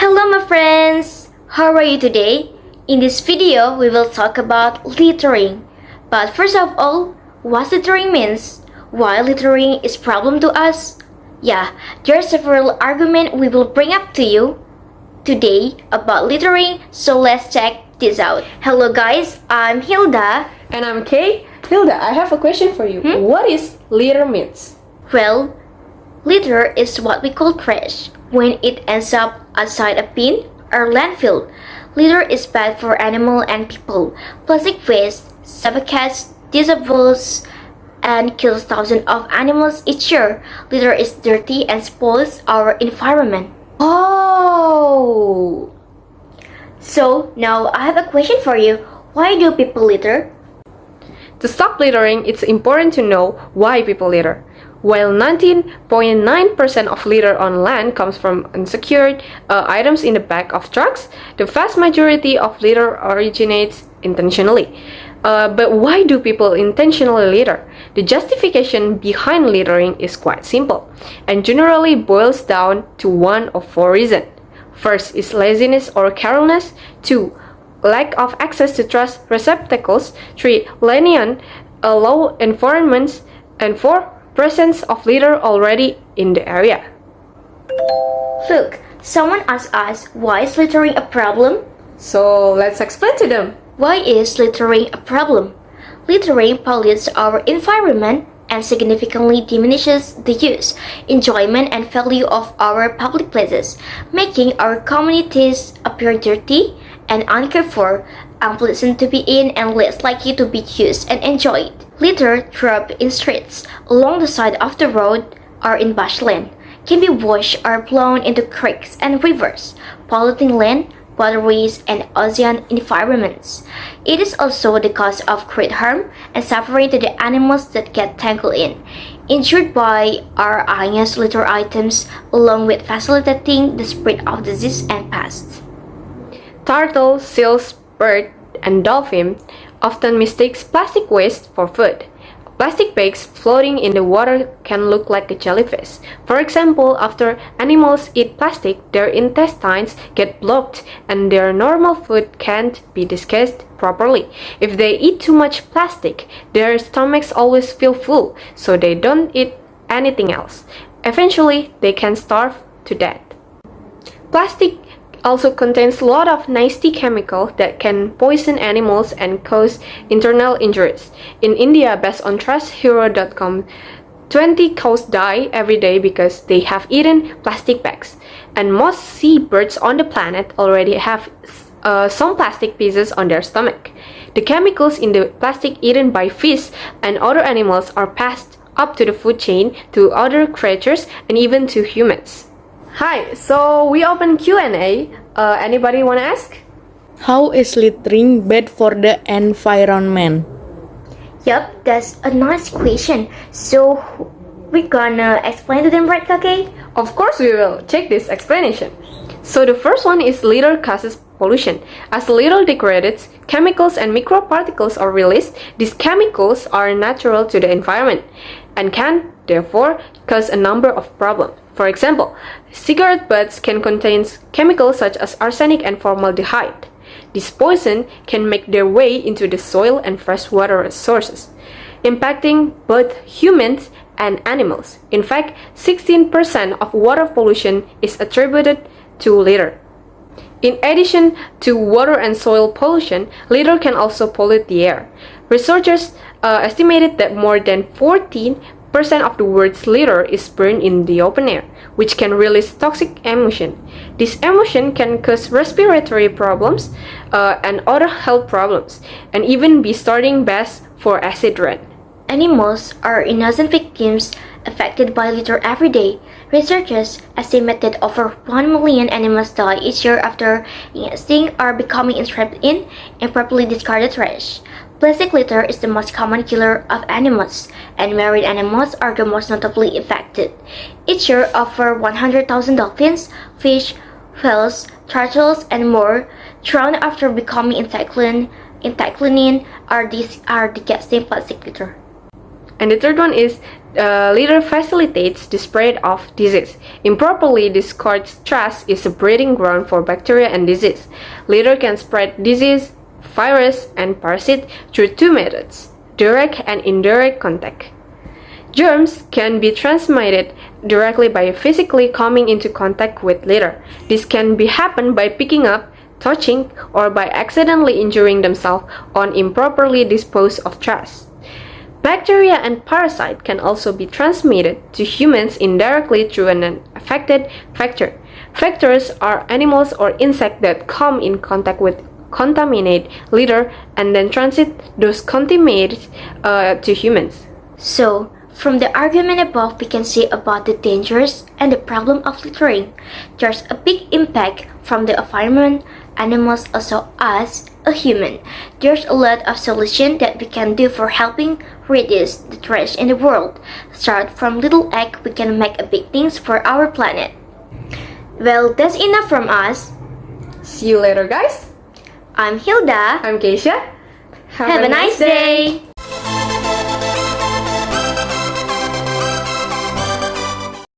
Hello my friends! How are you today? In this video, we will talk about littering. But first of all, what littering means? Why littering is problem to us? Yeah, there are several arguments we will bring up to you today about littering, so let's check this out. Hello guys, I'm Hilda. And I'm Kay. Hilda, I have a question for you. What is litter means? Well, litter is what we call trash. When it ends up outside a bin or landfill, litter is bad for animals and people. Plastic waste suffocates, dissolves, and kills thousands of animals each year. Litter is dirty and spoils our environment. Oh! So now I have a question for you. Why do people litter? To stop littering, it's important to know why people litter. While 19.9% of litter on land comes from unsecured items in the back of trucks, the vast majority of litter originates intentionally. But why do people intentionally litter? The justification behind littering is quite simple and generally boils down to one of four reasons. First is laziness or carelessness. 2. Lack of access to trash receptacles. 3. Lenient law enforcement. And 4. Presence of litter already in the area. Look, someone asked us, why is littering a problem? So let's explain to them. Why is littering a problem? Littering pollutes our environment and significantly diminishes the use, enjoyment, and value of our public places, making our communities appear dirty and uncared for, unpleasant to be in, and less likely to be used and enjoyed. Litter dropped in streets, along the side of the road, or in bushland, can be washed or blown into creeks and rivers, polluting land, waterways, and ocean environments. It is also the cause of great harm and suffering to the animals that get tangled in, injured by our unused litter items, along with facilitating the spread of disease and pests. Turtle, seals, bird, and dolphin often mistakes plastic waste for food. Plastic bags floating in the water can look like a jellyfish. For example, after animals eat plastic, their intestines get blocked and their normal food can't be digested properly. If they eat too much plastic, their stomachs always feel full, so they don't eat anything else. Eventually, they can starve to death. Plastic also contains a lot of nasty chemicals that can poison animals and cause internal injuries. In India, based on TrustHero.com, 20 cows die every day because they have eaten plastic bags. And most seabirds on the planet already have some plastic pieces on their stomach. The chemicals in the plastic eaten by fish and other animals are passed up to the food chain to other creatures and even to humans. Hi, so we open Q&A. Anybody want to ask? How is littering bad for the environment? Yup, that's a nice question. So, we're gonna explain to them, right, Kake? Of course we will. Check this explanation. So the first one is litter causes pollution. As litter degrades, chemicals and microparticles are released. These chemicals are natural to the environment and can, therefore, cause a number of problems. For example, cigarette butts can contain chemicals such as arsenic and formaldehyde. This poison can make their way into the soil and freshwater sources, impacting both humans and animals. In fact, 16% of water pollution is attributed to litter. In addition to water and soil pollution, litter can also pollute the air. Researchers estimated that more than 14% of the world's litter is burned in the open air, which can release toxic emission. This emission can cause respiratory problems and other health problems, and even be starting baths for acid rain. Animals are innocent victims affected by litter every day. Researchers estimate that over 1 million animals die each year after ingesting or becoming entrapped in improperly discarded trash. Plastic litter is the most common killer of animals, and marine animals are the most notably affected. Each year, over 100,000 dolphins, fish, whales, turtles, and more drown after becoming entangled in or digesting plastic litter. And the third one is litter facilitates the spread of disease. Improperly discarded trash is a breeding ground for bacteria and disease. Litter can spread disease, virus, and parasite through two methods: direct and indirect contact. Germs can be transmitted directly by physically coming into contact with litter. This can be happen by picking up, touching, or by accidentally injuring themselves on improperly disposed of trash. Bacteria and parasites can also be transmitted to humans indirectly through an affected vector. Vectors are animals or insects that come in contact with contaminated litter and then transit those contaminated to humans. So, from the argument above, we can see about the dangers and the problem of littering. There's a big impact from the environment, animals, also us, a human. There's a lot of solutions that we can do for helping reduce the trash in the world. Start from little act, we can make a big things for our planet. Well, that's enough from us. See you later, guys. I'm Hilda. I'm Keisha. Have a nice day.